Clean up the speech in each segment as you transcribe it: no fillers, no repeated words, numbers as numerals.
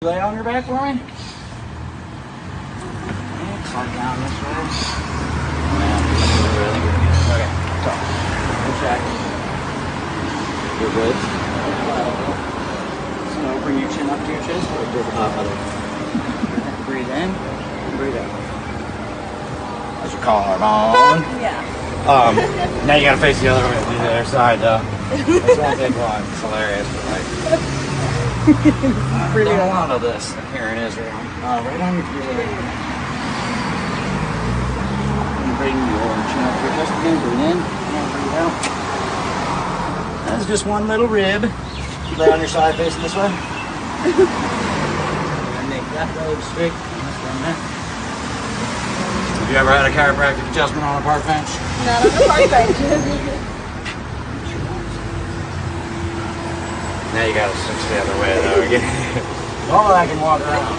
Lay on your back for me. Slide down this way. Okay, so push back. You're good. So bring your chin up to your chest. Breathe in, breathe out. That's your collarbone. Yeah. Now you gotta face the other way. The other side though. This won't take long. It's hilarious, but like. I've done a lot of this here in Israel. Right on your feet. And bring your chin up to your chest again. Breathe in and breathe out. That's just one little rib. Lay on your side facing this way. And make that leg straight. Have you ever had a chiropractic adjustment on a park bench? Not on a park bench. Now you gotta switch the other way though again. Oh, I can walk around.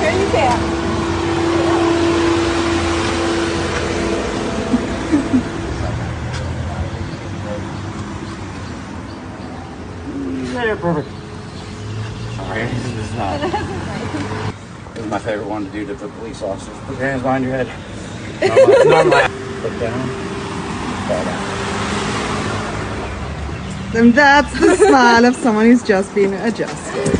Here you can. There, perfect. Sorry, this is not. This is my favorite one to do to the police officers. Put your hands behind your head. Normally, look down, fall down. And that's the smile of someone who's just been adjusted.